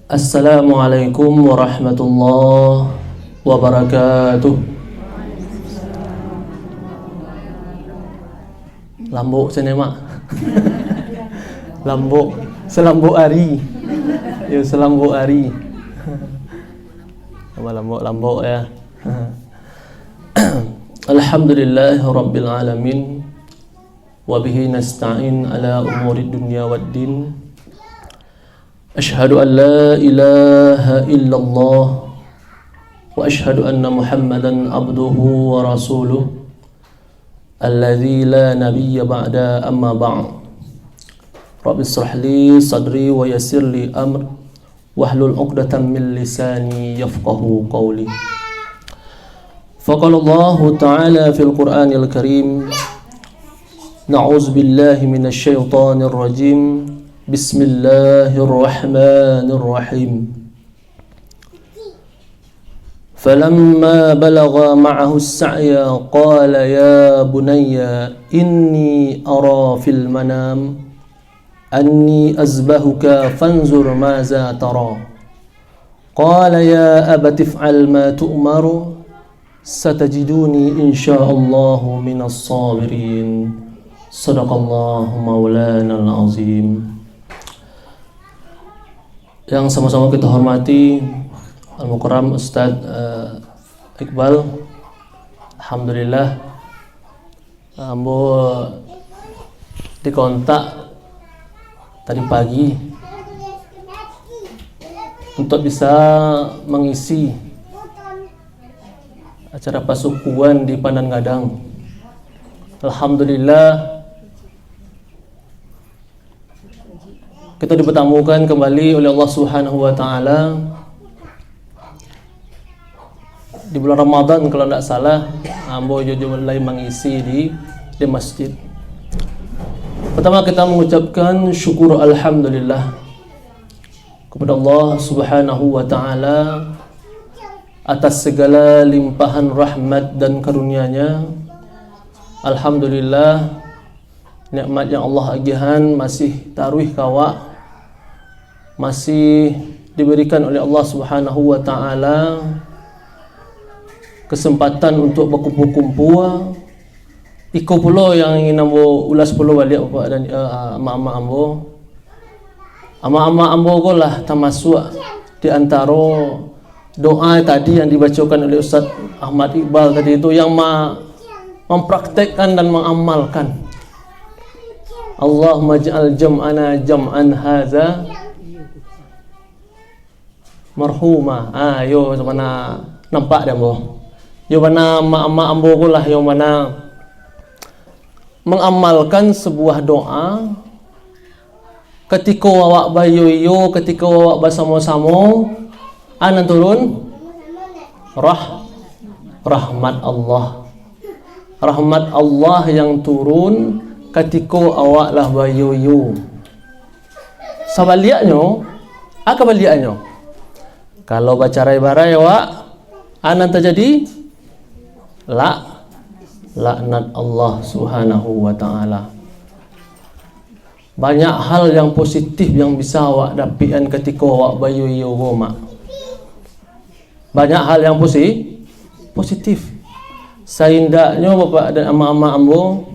Assalamualaikum warahmatullahi wabarakatuh. Lambuk sini mak. Lambuk, selambuk hari. Ya selambuk hari. Lambuk ya. Alhamdulillahi rabbil alamin. Wa bihi nasta'in ala umuri dunya waddin. Ashhadu an la ilaha illallah wa ashhadu anna Muhammadan abduhu wa rasuluh alladzi la nabiyya ba'da amma ba'd. Rabbi shrah li sadri wa yassir li amri wahlul 'uqdatam min lisani yafqahu qawli. Faqala Allah ta'ala fil Qur'anil Karim, na'udzu billahi minasy syaithanir rajim. Bismillahirrahmanirrahim. Falamma balagha ma'ahu as-sa'ya qala ya bunayya inni ara fil manam anni azbahuka fanzur maza tara. Qala ya abati if'al ma tu'maru satajiduni insyaallahu minas sabirin. Shadaqallahu maulanal azim. Yang sama-sama kita hormati Al-Mukarram Ustaz Iqbal. Alhamdulillah ambo dikontak tadi pagi untuk bisa mengisi acara pasukuan di Pandan Gadang. Alhamdulillah kita dipertemukan kembali oleh Allah Subhanahu wa taala di bulan Ramadan kalau tidak salah. Ambo juga mulai mengisi di masjid. Pertama kita mengucapkan syukur alhamdulillah kepada Allah Subhanahu wa taala atas segala limpahan rahmat dan karunia-Nya. Alhamdulillah nikmat yang Allah agihan masih taruh kawa, masih diberikan oleh Allah Subhanahu wa taala kesempatan untuk berkumpul-kumpul. Iko pula yang ingin ambo ulas pula balik bapak dan ama-ama ambo. Ama-ama ambo ko lah termasuk di antara doa tadi yang dibacakan oleh Ustaz Ahmad Iqbal tadi itu yang mempraktekkan dan mengamalkan. Allahumma ja'al jam'ana jam'an hadza marhuma. Yo mana nampak dah ambo. Yo mana mak-mak ambo ko lah yo mana mengamalkan sebuah doa ketika awak bayo ketika awak bersama-sama anan turun rahmat Allah. Rahmat Allah yang turun ketika awak lah bayo. Sebaliaknya, apa baliaknya? Kalau baca rai-barai awak anan terjadi laknat Allah Subhanahu wa taala. Banyak hal yang positif yang bisa awak dapatkan ketika awak bayu goma. Banyak hal yang positif. Saindaknya bapak dan ama-ama ambo,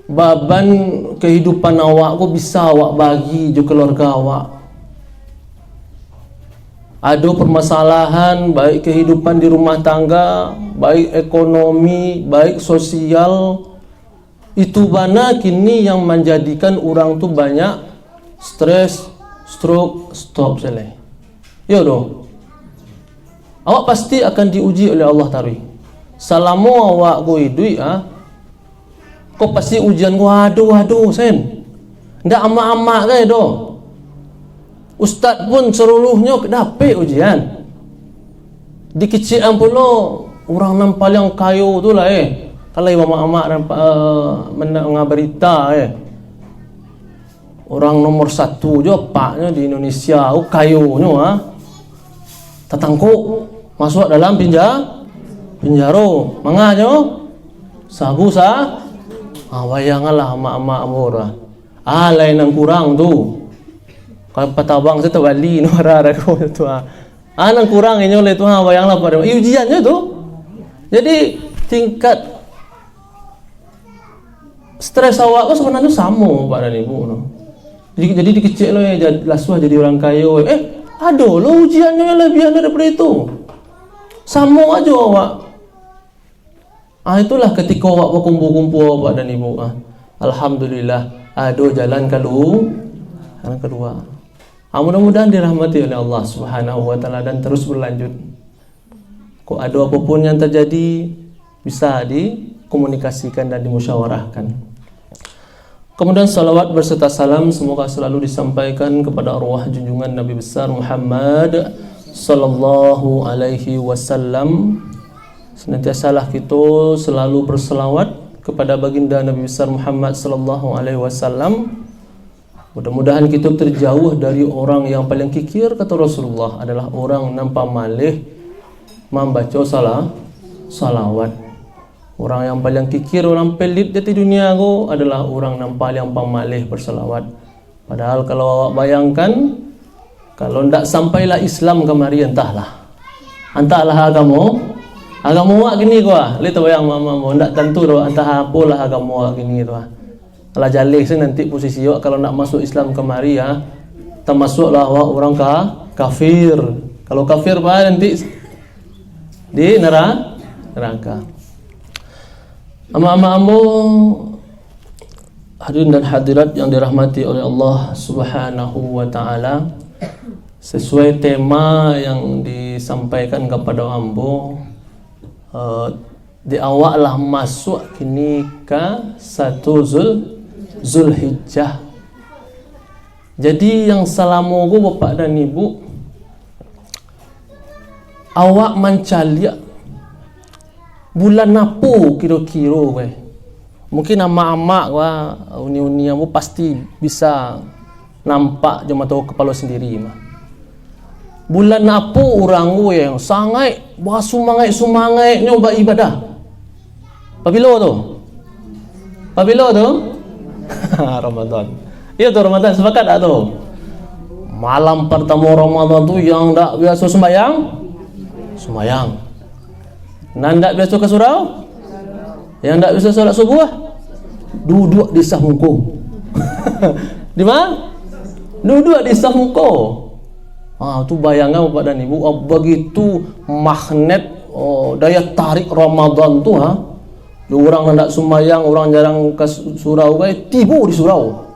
baban kehidupan awak ko bisa awak bagi jo keluarga awak. Ada permasalahan baik kehidupan di rumah tangga, baik ekonomi, baik sosial, itu mana kini yang menjadikan orang tu banyak stres, stroke, stop selesai. Ya doh. Awak pasti akan diuji oleh Allah Ta'ala. Selama awak go hidup kau pasti ujian gua aduh sen. Ndak ama-ama ke doh. Ustaz pun seluruhnya dapat ujian. Di kecilan pula orang nampak yang kayu tu lah kalau ama-ama nampak mengabarita orang nomor 1 je paknya di Indonesia kayunya tertangkuk masuk dalam penjara manganya sagu bayanganlah ama-ama amor lain yang kurang tu Kalau patabang saya terbali no rara ko tu nang kurang inyo le tu bayanglah pada ujiannya tu. Jadi tingkat stres awak kau sebenarnya sama Pak dan Ibu no. Jadi dikecil lo ya lasuah jadi orang kaya. Aduh lo ujiannya lebih daripada itu. Sama aja awak. Itulah ketika awak berkumpul-kumpul Pak dan Ibu. Alhamdulillah ada jalan kedua. Mudah-mudahan dirahmati oleh Allah Subhanahu wa taala dan terus berlanjut. Kok ada apapun yang terjadi bisa dikomunikasikan dan dimusyawarahkan. Kemudian salawat berserta salam semoga selalu disampaikan kepada arwah junjungan Nabi besar Muhammad sallallahu alaihi wasallam. Senantiasalah kita selalu berselawat kepada baginda Nabi besar Muhammad sallallahu alaihi wasallam. Mudah-mudahan kita terjauh dari orang yang paling kikir, kata Rasulullah, adalah orang nampak malih membaca salawat. Orang yang paling kikir, orang pelit di dunia ko adalah orang nampak yang pamalih bersalawat. Padahal kalau awak bayangkan, kalau ndak sampailah Islam kemari entahlah agama awak gini ko lihat bayang mama ndak tentu doh entah apalah agama awak gini tu Kalau jalih nanti posisi awak kalau nak masuk Islam kemari termasuklah awak orang kafir. Kalau kafir nanti di neraka. Ama-ama hadirin dan hadirat yang dirahmati oleh Allah Subhanahu wa taala, sesuai tema yang disampaikan kepada ambo, di awaklah masuk kini ke 1 Zulhijjah. Jadi yang selama go bapak dan ibu, awak mencaliak bulan apa kira-kira weh. Mungkin amak-amak wah uni-uni kamu pasti bisa nampak je mata kepala sendiri mah. Bulan apa orang yang sangat bersemangat nyoba ibadah. Pabilo tu? Ramadan. Iya tu Ramadan, sepakat tak tu? Malam pertama Ramadan tu yang tak biasa sembahyang. Nan tak biasa ke surau? Yang tak biasa solat subuh? Duduk di sahmuko. Di mana? Duduk di sahmuko. Tu bayangkan Bapak dan Ibu, begitu magnet daya tarik Ramadan tu orang hendak sembahyang, orang jarang ke surau tiba di surau.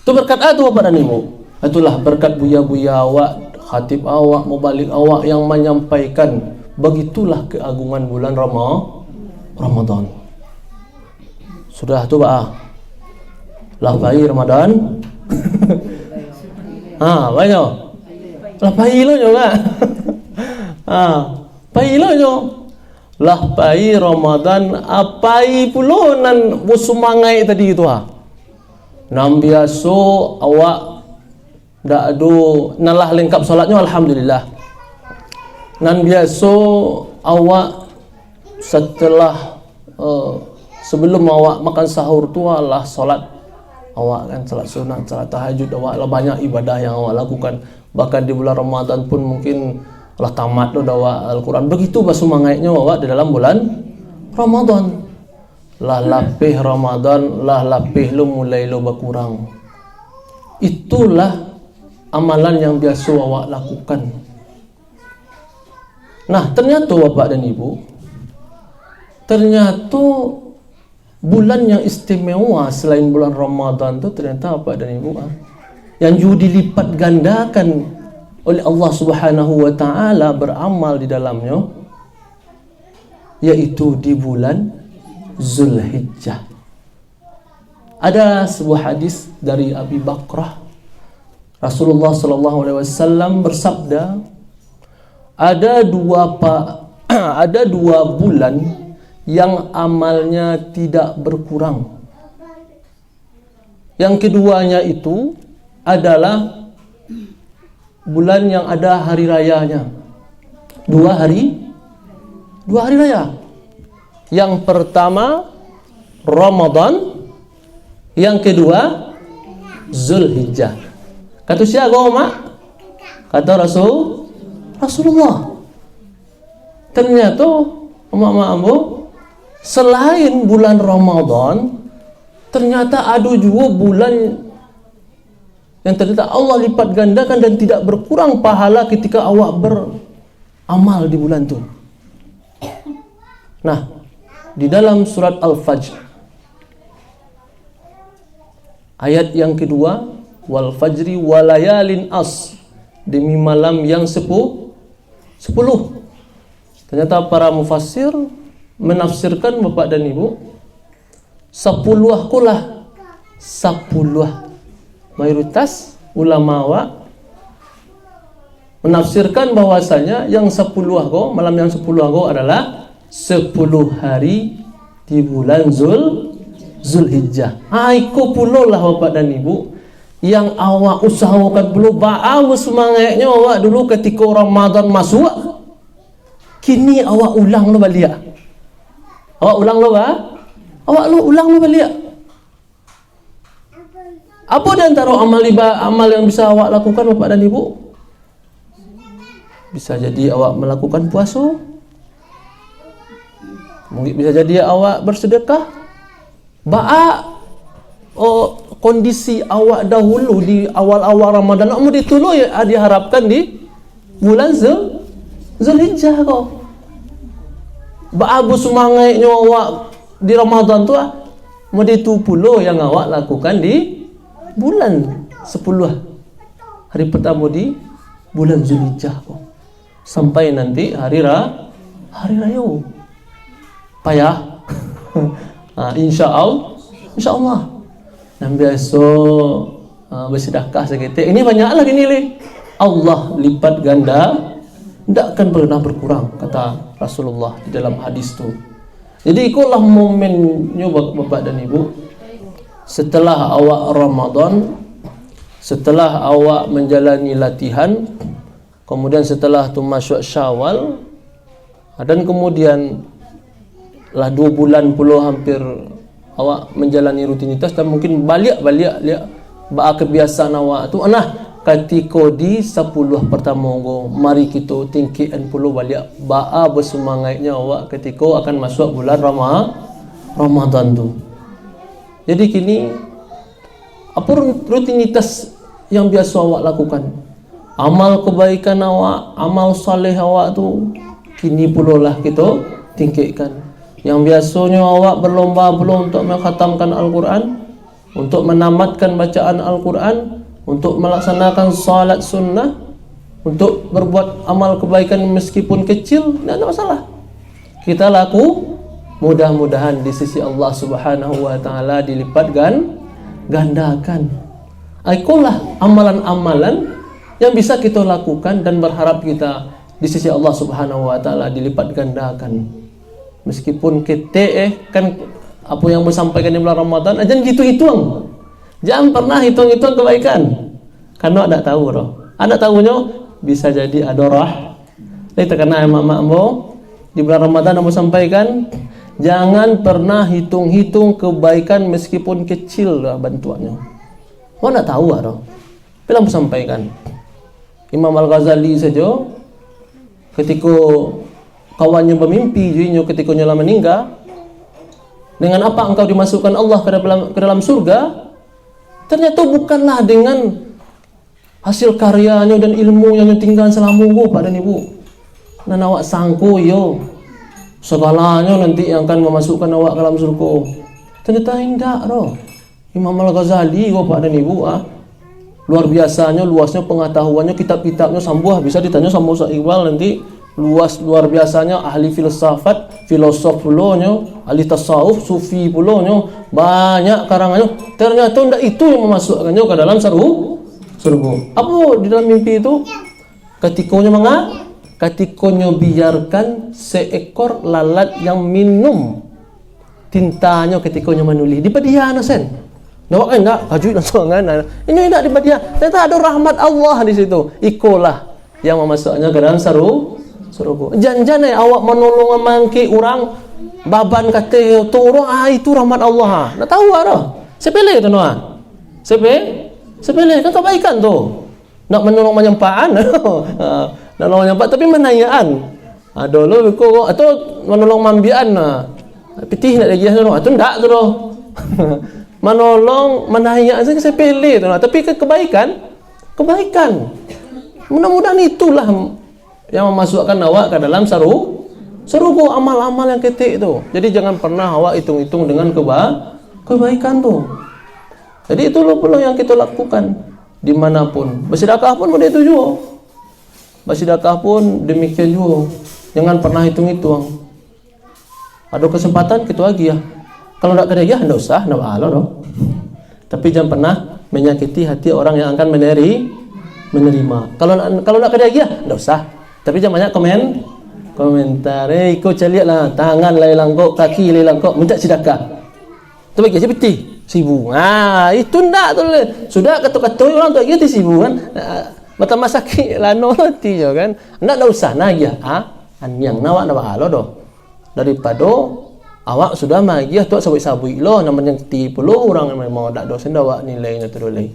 Itu berkat tu Bapak dan Ibu. Itulah berkat buya-buya awak, khatib awak, mubalik awak yang menyampaikan begitulah keagungan bulan Ramadan. Sudah tu Pak. Lah bayi Ramadan. Banyak. Lah bayi lo juga. Bayi lo juga. Lah bayi Ramadan apai pula nan musumangai tadi itu Nam biasa awak dak ado nalah lengkap solatnya alhamdulillah. Nan biasa awak setelah sebelum awak makan sahur tu lah solat awak kan, salat sunat, salat tahajud awak lah, banyak ibadah yang awak lakukan. Bahkan di bulan Ramadan pun mungkin lah tamat lo dawa Al-Quran. Begitu bersemangatnya awak di dalam bulan Ramadan. Lah lapih Ramadan, lah lapih lo mulai lo berkurang. Itulah amalan yang biasa awak lakukan. Nah, ternyata Bapak dan Ibu, ternyata bulan yang istimewa selain bulan Ramadan tu ternyata Bapak dan Ibu yang juga dilipat gandakan oleh Allah Subhanahu wa taala beramal di dalamnya, yaitu di bulan Zulhijjah. Ada sebuah hadis dari Abi Bakrah, Rasulullah sallallahu alaihi wasallam bersabda, ada dua bulan yang amalnya tidak berkurang. Yang keduanya itu adalah bulan yang ada hari rayanya. Dua hari raya. Yang pertama Ramadan, yang kedua Zulhijjah. Kata siapa mak? Kata Rasulullah. Ternyata mak ambo, selain bulan Ramadan, ternyata ada juga bulan yang ternyata Allah lipat gandakan dan tidak berkurang pahala ketika awak beramal di bulan itu. Nah, di dalam surat Al-Fajr ayat yang kedua, wal fajri walayalin as, demi malam yang 10. Ternyata para mufassir menafsirkan Bapak dan Ibu, 10 kulah 10. Mayoritas ulama awak menafsirkan bahwasanya yang 10 ko, malam yang 10 ko adalah 10 hari di bulan Zulhijjah. Iku pula lah Bapak dan Ibu yang awak usahakan dulu, baaw semangatnya awak dulu ketika Ramadan masuk. Kini awak ulang lo balik. Awak ulang lo ba? Awak lo ulang lo balik. Apa di antara amal yang bisa awak lakukan Bapak dan Ibu? Bisa jadi awak melakukan puasa. Mungkin bisa jadi awak bersedekah. Kondisi awak dahulu di awal-awal Ramadan mau ditulung ya diharapkan di bulan Zulhijjah kau. Bagus semangatnya awak di Ramadan tu mau ditupulo yang awak lakukan di bulan 10 hari pertama di bulan Zulhijjah kau. Sampai nanti hari raya. Payah. Insya Allah. Dan biasa bersedekah seketik. Ini banyaklah gini le. Allah lipat ganda, tidak akan pernah berkurang, kata Rasulullah di dalam hadis tu. Jadi ikulah momennya Bapak dan Ibu. Setelah awak Ramadan, setelah awak menjalani latihan, kemudian setelah tu masuk Syawal, dan kemudian lah 2 bulan puluh hampir awak menjalani rutinitas dan mungkin balik lihat kebiasaan awak tu. Nah, ketika di 10 pertama go, mari kita tingkian puluh balik bersemangatnya awak ketika akan masuk bulan Ramadan tu. Jadi kini apa rutinitas yang biasa awak lakukan? Amal kebaikan awak, amal saleh awak tu kini puluh lah kita tingkatkan. Yang biasanya awak berlomba-lomba untuk mengkhatamkan Al-Quran, untuk menamatkan bacaan Al-Quran, untuk melaksanakan salat sunnah, untuk berbuat amal kebaikan meskipun kecil, tidak ada masalah. Kita laku, mudah-mudahan di sisi Allah Subhanahu wa taala dilipat gandakan. Ikulah amalan-amalan yang bisa kita lakukan dan berharap kita di sisi Allah Subhanahu wa taala dilipat gandakan. Meskipun kita kan apa yang disampaikan di bulan Ramadan, jangan hitung-hitung. Jangan pernah hitung-hitung kebaikan. Karena ada tahu roh. Ada tahunya bisa jadi ada roh. Itu karena mak-makmu di bulan Ramadan mau sampaikan, jangan pernah hitung-hitung kebaikan meskipun kecil lah bantuannya. Kau nak tahu roh. Bila mau sampaikan. Imam Al-Ghazali saja ketika kawannya bermimpi juinya ketika nyala meninggal, dengan apa engkau dimasukkan Allah ke dalam surga? Ternyata bukanlah dengan hasil karyanya dan ilmu yang tinggal selama Pak dan Ibu. Dan awak sangko yo segalanya nanti yang akan memasukkan awak ke dalam surga. Ternyata tidak roh. Imam Al-Ghazali Pak dan Ibu luar biasanya, luasnya pengetahuannya, kitab-kitabnya sambuh bisa ditanya sama Ustaz Iqbal nanti. Luar biasanya, ahli filsafat, filosof pulonyo, ahli tasawuf, sufi pulonyo, banyak karangannya. Ternyata tidak itu yang memasukkannya ke dalam surga. Apa di dalam mimpi itu? Ketikanya biarkan seekor lalat yang minum tintanya ketikanya menulis di padiana sen. Nawak kan enggak kaju langsung kan. Ini tidak di padiana. Ternyata ada rahmat Allah di situ. Ikulah yang memasukkannya ke dalam surga. Jangan awak menolong mangki orang baban kata tu orang itu rahmat Allah. Nak tahu ada? Sepele tu Noah. Sepele kan kebaikan tuh. Nak menolong menyampaan, nak menolong menyampaan tapi menayaan. Dulu ko atau menolong mambian pitih nak lagi anu atau ndak tu doh. Menolong menayaan saja sepele tu tapi kebaikan. Mudah-mudahan itulah yang memasukkan awak ke dalam serugo amal-amal yang ketik itu. Jadi jangan pernah awak hitung-hitung dengan kebaikan tuh. Jadi itu loh yang kita lakukan dimanapun. Bersedekah pun pada itu juga. Bersedekah pun demikian juga. Jangan pernah hitung-hitung. Ada kesempatan kita lagi ya. Kalau tidak kerja, tidak usah, tidak masalah dong. Tapi jangan pernah menyakiti hati orang yang akan menerima. Kalau nak kerja, tidak usah. Tapi jangan banyak komentar. Kau cari lah tangan lelang kok, kaki lelang kok, minta sedekah. Tu bagi aja peti, sibuk. Itu ndak tu. Sudah kata-kata orang tu lagi sibuk kan. Mata masaki lano ti jo kan. Ndak usah nak ya. Yang nawak nak alo doh. Daripada awak sudah magi tu sabui-sabui lo namanya ti puluh orang yang mau dak dosen awak nilainya tu dolai.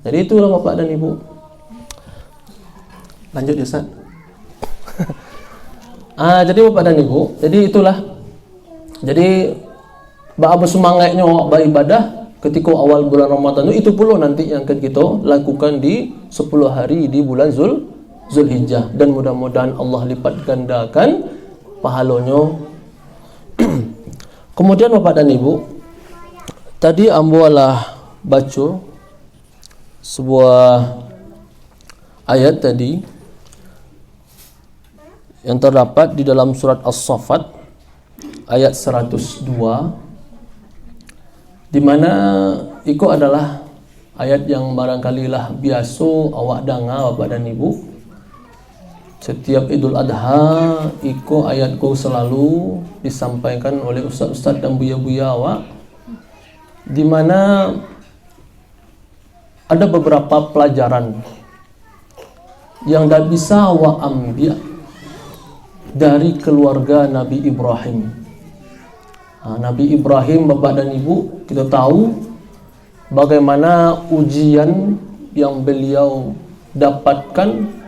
Jadi itulah Bapak dan Ibu. Lanjut ya Ustaz. Jadi Bapak dan Ibu, jadi itulah. Jadi apa semangatnya awak beribadah ketika awal bulan Ramadan itu pula nanti yang akan kita lakukan di 10 hari di bulan Zulhijjah, dan mudah-mudahan Allah lipat gandakan pahalanya. Kemudian Bapak dan Ibu, tadi ambulah baca sebuah ayat tadi yang terdapat di dalam surat As-Saffat ayat 102, di mana itu adalah ayat yang barangkali lah biasa awak dengar Bapak dan Ibu. Setiap Idul Adha itu ayatku selalu disampaikan oleh ustaz-ustaz dan buya-buya awak, di mana ada beberapa pelajaran yang tak bisa awak ambil dari keluarga Nabi Ibrahim. Nabi Ibrahim, Bapak dan Ibu, kita tahu bagaimana ujian yang beliau dapatkan.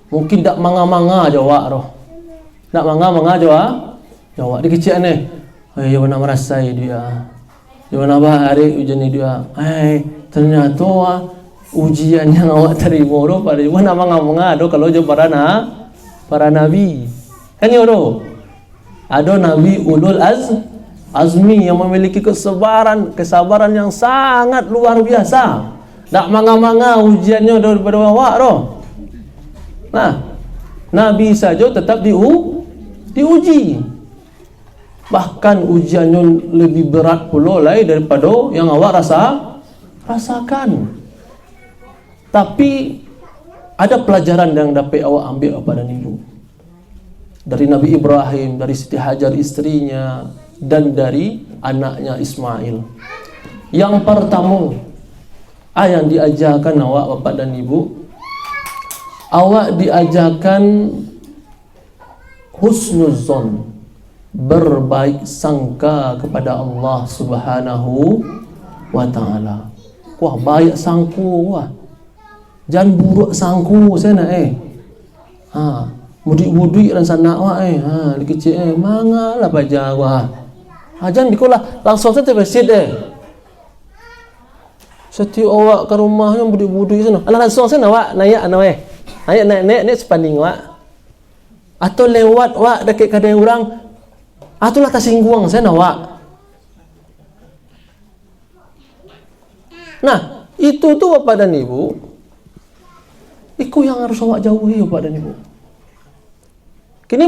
Mungkin tak manga-manga jawab roh. Tak manga-manga jawab. Dia kecil ni. Ya mana merasai dia. Ya mana bahari ujian ni dia. Ternyata ujian yang awak terima roh pada mana manga-manga do kalau jawab para nabi. Kan ya roh. Ada nabi ulul azmi yang memiliki kesabaran yang sangat luar biasa. Tak manga-manga ujiannya daripada awak roh. Nabi saja tetap diuji. Bahkan ujiannya lebih berat pula daripada yang awak rasakan. Tapi ada pelajaran yang dapat awak ambil Bapak dan Ibu. Dari Nabi Ibrahim, dari Siti Hajar istrinya, dan dari anaknya Ismail. Yang pertama, yang diajarkan awak Bapak dan Ibu, awak diajarkan husnuzon, berbaik sangka kepada Allah Subhanahu wa ta'ala. Wah, baik sangku wah. Jangan buruk sangku saya nak mudik-mudik dan sana wah lagi kecil mangalah baja wah. Jangan bikolah langsung saja terbesit Setiap awak ke rumahnya mudik-mudik sana. Langsung sana awak naik naik sepanding wak, atau lewat wak dekat kadang orang, itulah tersinggung saya wak. Nah, itu tuh Bapak dan Ibu, itu yang harus awak jauhi Bapak dan Ibu. Kini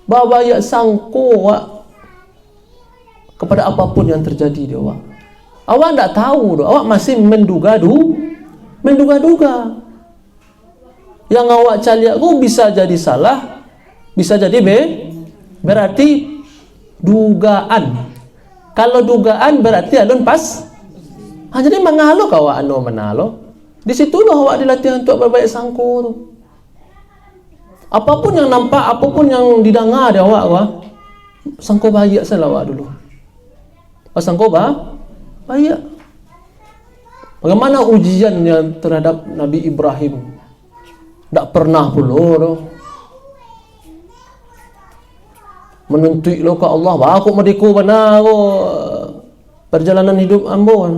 bawa ya sangko wak kepada apapun yang terjadi di awak. Awak tidak tahu, awak masih menduga-duga. Yang awak caliak bisa jadi salah, bisa jadi berarti dugaan. Kalau dugaan berarti alun pas. Jadi mangalo kau awak menalo. Di situlah awak dilatih untuk berbaik sangko tu. Apapun yang nampak, apapun yang didengar di awak, sangko bahagia salah awak dulu. Sangko bahagia. Bagaimana ujiannya terhadap Nabi Ibrahim? Tak pernah pula menuntut lo ke Allah, aku merdeka mana aku perjalanan hidup ambo.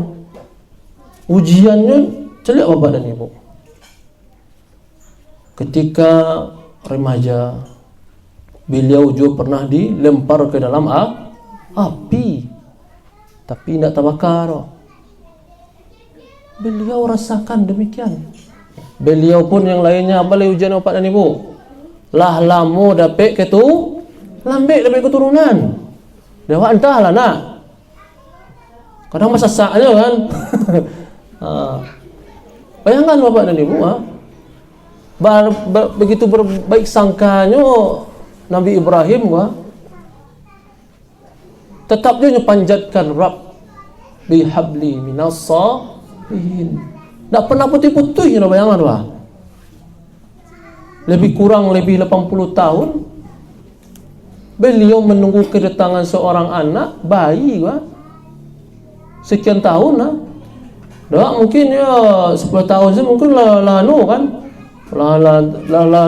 Ujiannya celik bapak dan ibu. Ketika remaja, beliau juga pernah dilempar ke dalam api, tapi tidak terbakar. Beliau rasakan demikian. Beliau pun yang lainnya apa lagi ujian bapak dan ibu? Lah lamo dapat lambek dapat keturunan. Dewa entahlah nak. Kadang masa saatnya kan. Bayangkan bapak dan ibu, begitu berbaik sangkanya Nabi Ibrahim, tetap dia panjatkan Rabb bihabli minas salihin. Tak pernah putih-putih, bayangkan lebih kurang lebih 80 tahun beliau menunggu kedatangan seorang anak bayi, sekian tahun mungkin ya 10 tahun sih mungkin lah kan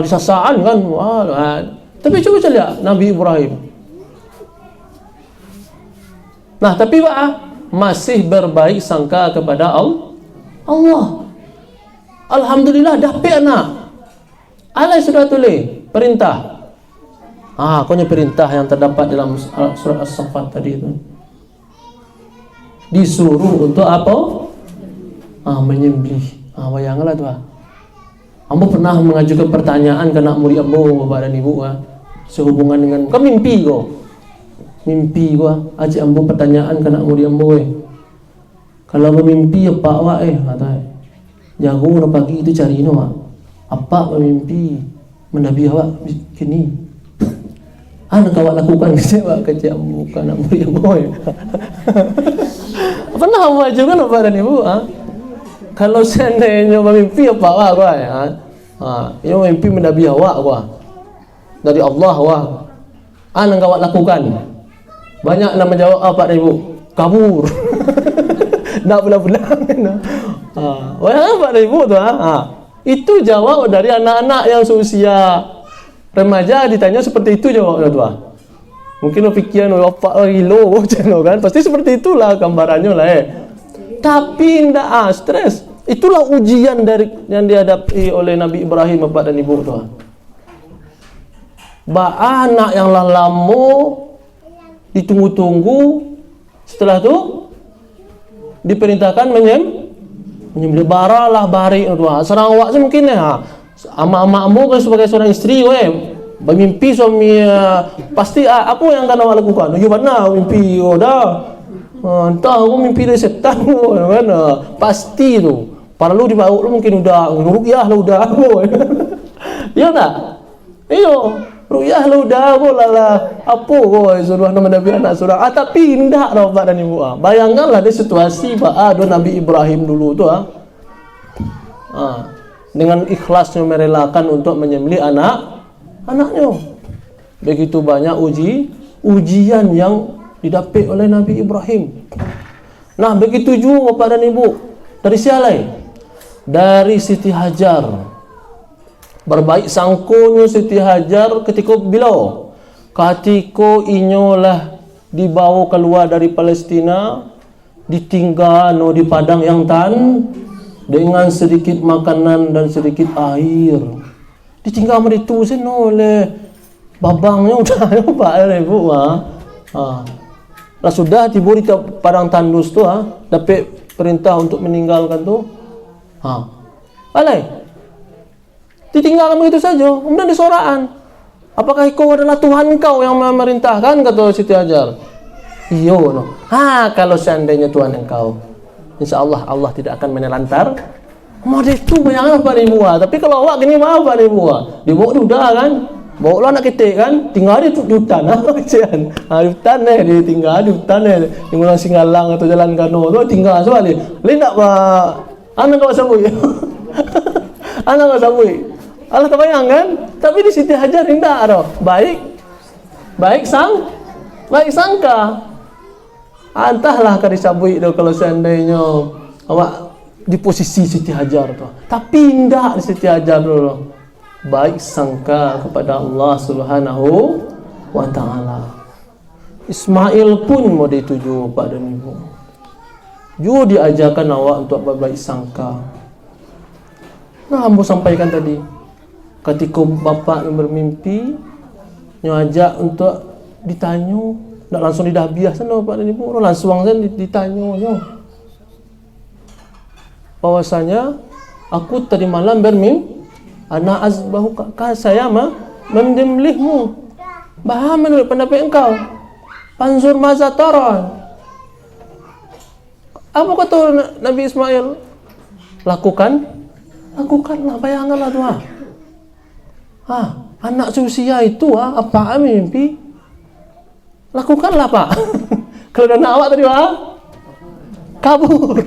disasaan kan. Tapi coba lihat Nabi Ibrahim. Nah, tapi masih berbaik sangka kepada Allah. Alhamdulillah dapat anak. Allah sudah tulis perintah. Konya perintah yang terdapat dalam surat As-Saffat tadi itu. Disuruh untuk apa? Menyembelih. Bayangkanlah tu. Ambo pernah mengajukan pertanyaan ke anak murid ambo, bapak dan ibu, sehubungan dengan mimpi ko. Mimpi ko, ajak ambo pertanyaan ke anak murid ambo. Kalau bermimpi apa kata jago na pagi itu cari apa bermimpi menabi awak kini kawak lakukan kerja bukan nak murid boy. Pernah awak juga nak badan ibu kalau seandainya bermimpi apa awak ini mimpi menabi awak dari Allah kawak lakukan. Banyak nak menjawab apa ibu kabur. Nak bulan-bulan. Apa ibu tu? Itu jawab dari anak-anak yang seusia remaja ditanya seperti itu jawabnya tu. Mungkin lo fikiran apa kilo kan? Pasti seperti itulah gambarannya lah. Tapi tidak stres. Itulah ujian dari yang dihadapi oleh Nabi Ibrahim bapak dan ibu tu. Anak yang lama ditunggu-tunggu, setelah tu diperintahkan menyembelih baralah bari tu. Serang awak sih mungkin ama-amamu kan sebagai seorang istri bermimpi suami pasti apa yang akan awak lakukan? Gimana mimpi dah entah aku mimpi dari setan kan pasti tu. Perlu dibawa lu mungkin udah ruqyah lah udah. Ya tak? Iyo ruqyah lah udah lah apa suruh nama Nabi anak surah tapi indah bapak dan ibu. Bayangkanlah di situasi Nabi Ibrahim dulu tu dengan ikhlasnya merelakan untuk menyembelih anaknya. Begitu banyak ujian yang didapat oleh Nabi Ibrahim. Nah, begitu juga bapak dan ibu dari sialai dari Siti Hajar. Berbaik sangkonya Siti Hajar ketika inyolah dibawa keluar dari Palestina, ditinggal di padang yang dengan sedikit makanan dan sedikit air. Ditinggal itu oleh babangnya udah pak ibu lah sudah tiba di padang tandus tu dapat perintah untuk meninggalkan tu alai ditinggalkan begitu saja, kemudian disoraan. Apakah kau adalah Tuhan kau yang memerintahkan? Kata Siti Hajar. Iyo, kalau seandainya Tuhan engkau, insya Allah Allah tidak akan menelantar. Mau itu banyak apa ibu? Tapi kalau awak gini apa ibu? Dibawa udah kan, bawa lo anak kita kan, tinggal di hutan, di hutan ditinggal di hutan di Gunung Singgalang atau Jalan Kano, tu tinggal soalnya. Lihat pak, anak kau sabui, anak kau sabui. Allah terbayang kan? Tapi di Siti Hajar tidak baik sangka. Entahlah kari sabui kalau seandainya awak di posisi Siti Hajar tu. Tapi indah di Siti Hajar dulu. Baik sangka kepada Allah Subhanahu wa taala. Ismail pun mau dituju Pak dan Ibu. Juga diajarkan awak untuk berbaik sangka. Nah, ambo sampaikan tadi. Ketika bapak yang bermimpi, nyajak untuk ditanya, nak langsung didabiah sana Pak dan Ibu. Langsung kan ditanya. Bahwasanya aku tadi malam bermimpi, ana azbahu saya menyembelihmu. Bahwa menurut pendapat engkau, panzur maza tara. Apa kata Nabi Ismail? Lakukanlah, bayanganlah tu. Anak seusia itu apa mimpi? Lakukanlah Pak. Kalau dah nak awak tadi kabur.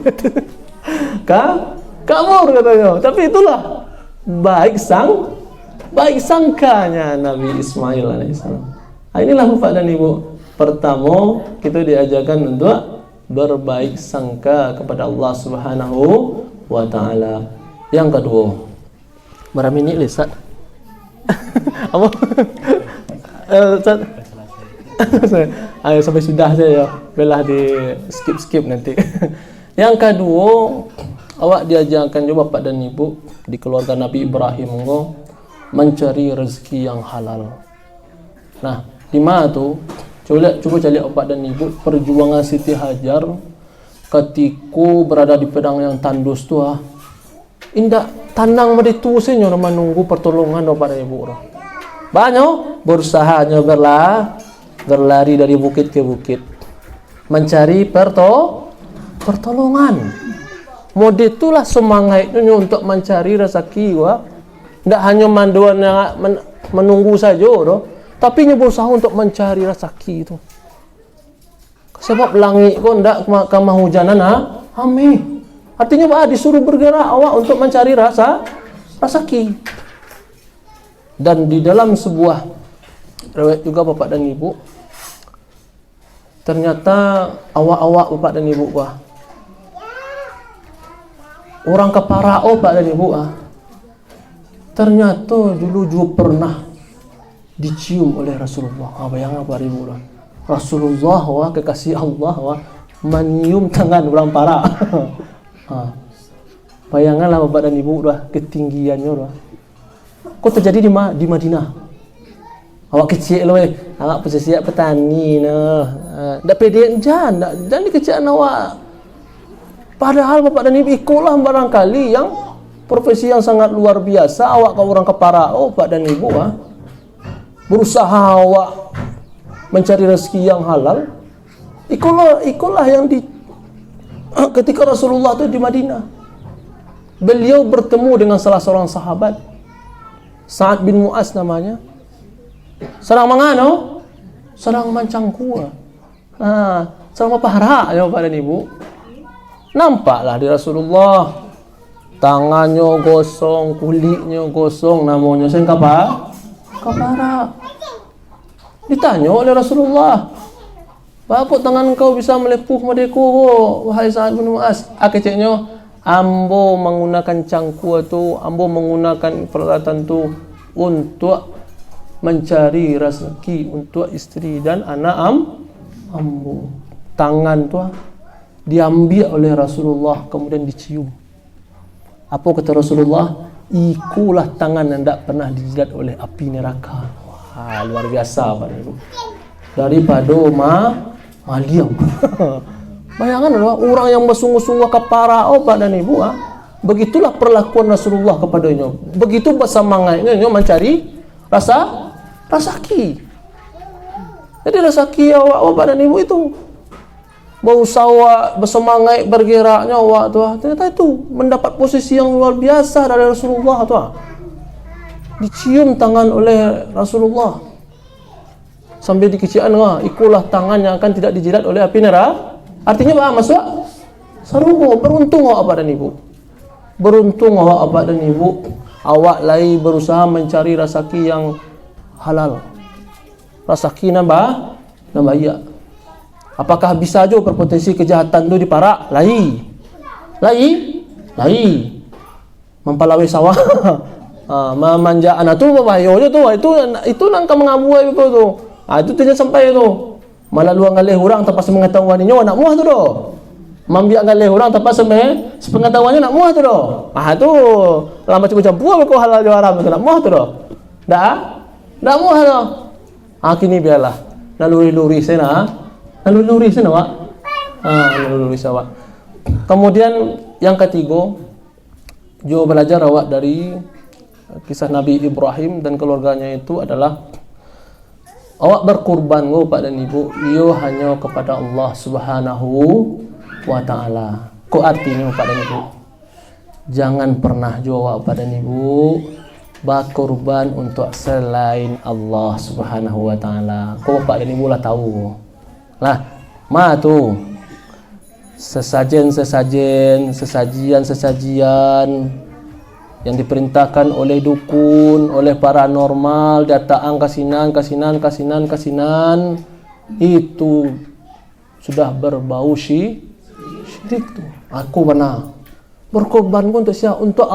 Kabur katanya. Tapi itulah baik sangkanya Nabi Ismail alaihissalam. Inilah Bapak dan Ibu. Pertama, kita diajarkan untuk berbaik sangka kepada Allah Subhanahu wa taala. Yang kedua, berapa minit Ustaz? Apa? Ustaz. Ayo sampai sudah saja. Belah di skip nanti. Yang kedua, awak diajarkan juga Bapak dan Ibu di keluarga Nabi Ibrahim mencari rezeki yang halal. Nah, di mana tu? Coba cari Bapak dan Ibu perjuangan Siti Hajar ketika berada di padang yang tandus tu indah tanang meditu senyo menunggu pertolongan Bapak dan Ibu. Banyak berusaha berlari dari bukit ke bukit mencari pertolongan. Mode itulah semangatnya untuk mencari rezeki tidak hanya menunggu saja tapi dia berusaha untuk mencari rezeki itu. Sebab langit pun tidak kemah hujanan amin. Artinya disuruh bergerak awak untuk mencari rezeki. Dan di dalam sebuah riwayat juga Bapak dan Ibu, ternyata awak-awak Bapak dan Ibu orang keparao Pak dan Ibu ternyata dulu juga pernah dicium oleh Rasulullah. Bayangkan Pak Ibu Rasulullah kekasih Allah menyium tangan orang para. Bayanganlah Bapak dan Ibu ketinggiannya kok terjadi di Madinah. Awak kecil awak posisi petani ndak pede dan dikecilkan awak. Padahal Bapak dan Ibu ikutlah barangkali yang profesi yang sangat luar biasa awak kau orang keparao Pak dan Ibu berusaha awak mencari rezeki yang halal. Ikutlah yang ketika Rasulullah itu di Madinah, beliau bertemu dengan salah seorang sahabat, Sa'ad bin Mu'az namanya. Serang mangano, serang mancangku. Serang pahara ya Bapak dan Ibu. Nampaklah di Rasulullah tangannya gosong, kulitnya gosong, namanya kapara. Ditanya oleh Rasulullah, "Apa tangan kau bisa melepuh madeku, wahai Sa'ad bin Mu'az?" Keceknya, "Ambo menggunakan cangkul tu, ambo menggunakan peralatan tu untuk mencari rezeki untuk istri dan anak ambo." Tangan tu diambil oleh Rasulullah kemudian dicium. Apa kata Rasulullah? "Ikulah tangan yang tidak pernah dijilat oleh api neraka." Luar biasa Pak Ibu. Daripada maliam. Bayangkan orang yang bersungguh-sungguh keparao Pak dan Ibu begitulah perlakuan Rasulullah kepadanya. Begitu bersemangatnya mencari rezeki. Jadi rezeki awak Bapak dan Ibu itu berusaha bersemangat bergeraknya awak ternyata itu mendapat posisi yang luar biasa dari Rasulullah dicium tangan oleh Rasulullah sambil dikecian ikulah tangan yang akan tidak dijilat oleh api neraka. Artinya masuk seru. Beruntung awak Bapak dan Ibu. Beruntung awak Bapak dan Ibu. Awak lagi berusaha mencari rezeki yang halal. Rezeki nambah ya. Apakah bisa jo berpotensi kejahatan tu diparak? Lai. Lai mempalawi sawah. Memanja anak tu bahaya tu. Itu nangka mengabuai itu tu. Itu tidak sampai tu. Malah luang ngalih orang tanpa sepengetahuannya nak muah tu doh. Mambiak ngalih orang tanpa sepengetahuannya nak muah tu doh. Tu lama campur-campur kau halal haram tu nak muah tu doh. Dah muah doh. Kini biarlah. Naluri sana. Naluri sana Wak. Naluri sana. Kemudian yang ketiga, juga belajar awak dari kisah Nabi Ibrahim dan keluarganya itu adalah awak berkurban Pak dan Ibu, ia hanya kepada Allah Subhanahu wa Ta'ala. Kok artinya Pak dan Ibu? Jangan pernah juga Pak dan Ibu berkurban untuk selain Allah Subhanahu wa Ta'ala. Kok Pak dan Ibu lah tahu lah, tu sesajian yang diperintahkan oleh dukun, oleh paranormal, datang kasinan, itu sudah berbau syirik tu. Aku pernah berkorban untuk siapa? Untuk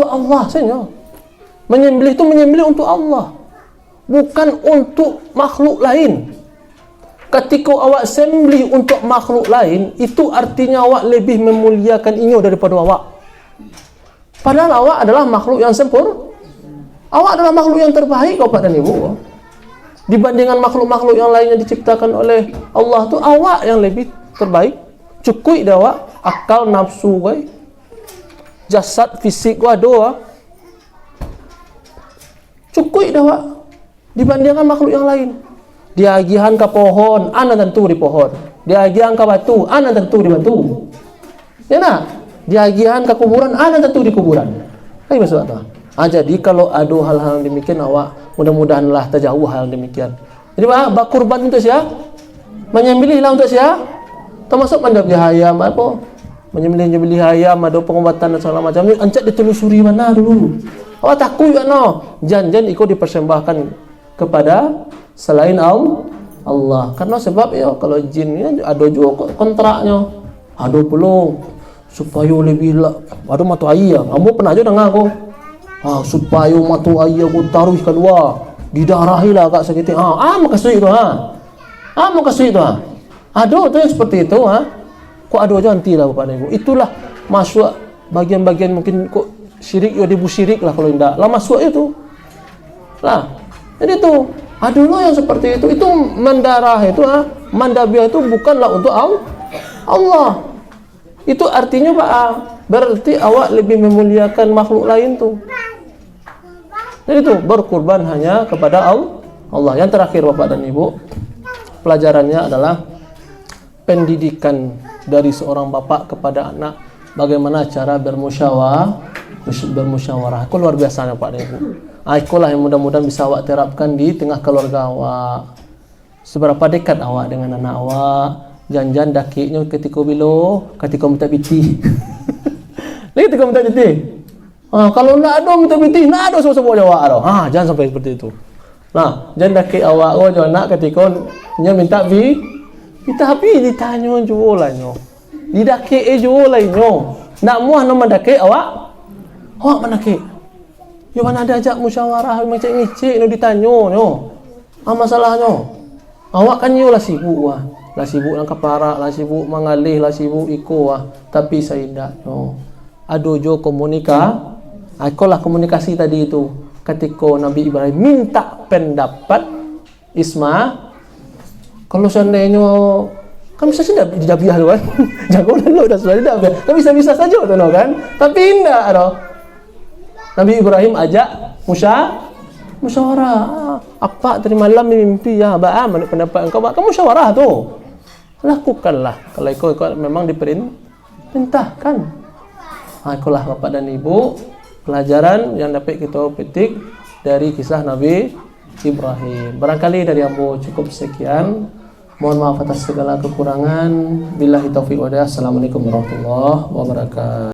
Allah saja. Menyembelih itu menyembelih untuk Allah, bukan untuk makhluk lain. Ketika awak sembelih untuk makhluk lain, itu artinya awak lebih memuliakan inyo daripada awak. Padahal awak adalah makhluk yang sempurna. Awak adalah makhluk yang terbaik Pak dan Ibu. Dibandingkan makhluk-makhluk yang lain yang diciptakan oleh Allah tu, awak yang lebih terbaik. Cukup dah awak akal nafsu gue, jasad fisik gue doa. Cukup dah awak dibandingkan makhluk yang lain. Dia agihan ke pohon, ana tentu di pohon. Dia agihan ke batu, ana tentu di batu. Ya nak? Dia agihan ke kuburan, ana tentu di kuburan. Hai maksud tu. Jadi kalau ada hal-hal demikian awak mudah-mudahanlah terjauh hal demikian. Jadi berkurban untuk siapa? Menyembelihlah untuk siapa? Termasuk menyembelih ayam apa? Menyembelih ayam, ada pengobatan dan segala macam ni. Ancak ditelusuri mana dulu. Awak takut kan no? Jangan ikut dipersembahkan kepada selain Allah. Karena sebab ya kalau jin ni ada juga kontraknya. Ada pula supaya lebih ada matu air. Kamu pernah aja dengar aku. Supaya matu air aku taruh kedua didarahilah agak sakit. Makasih itu makasih itu. Ada tu yang seperti itu Kok ada aja nantilah Bapak dan Ibu. Itulah masuk bagian-bagian mungkin kok syirik ya dibu syirik lah kalau tidak. Lah masuk itu. Lah. Jadi itu adulah yang seperti itu mendarah itu mandabiah itu bukanlah untuk Allah. Itu artinya Pak berarti awak lebih memuliakan makhluk lain tuh. Jadi itu berkurban hanya kepada Allah. Yang terakhir Bapak dan Ibu, pelajarannya adalah pendidikan dari seorang bapak kepada anak, bagaimana cara bermusyawarah. Itu luar biasa Pak dan Ibu. Itulah yang mudah-mudahan bisa awak terapkan di tengah keluarga awak. Seberapa dekat awak dengan anak awak? Jangan dakiknya ketika minta piti. Lagi ketika minta piti. Kalau nak ada minta piti, nak ada semua jawab ada. Jangan sampai seperti itu. Nah, jangan dakik awak jangan nak ketika nya minta tapi ditanya jual lah nyo. Didakik jual lah nyo. Nak muah nama dakik awak menakik. Ya mana ada ajak musyawarah macam ngicik no ditanya no. Masalahnya. Awak kan yo lah sibuk lah sibuk nang kepara, lah sibuk mengalih, lah sibuk tapi saya tidak no. Ado jo komunikasi tadi itu. Ketika Nabi Ibrahim minta pendapat kalau seandainya kan bisa saja didabiah tu kan. Jago dulu dah sudah didabiah. Kan bisa saja tu no kan. Tapi indah Nabi Ibrahim ajak musyawarah. Apa tadi malam mimpi ya mana pendapat engkau? Kamu musyawarah tu. Lakukanlah. Kalau ikut memang diperintahkan. Itulah Bapak dan Ibu pelajaran yang dapat kita petik dari kisah Nabi Ibrahim. Barangkali dari Ambo cukup sekian. Mohon maaf atas segala kekurangan. Billahi taufiq wa hidayah. Assalamualaikum warahmatullahi wabarakatuh.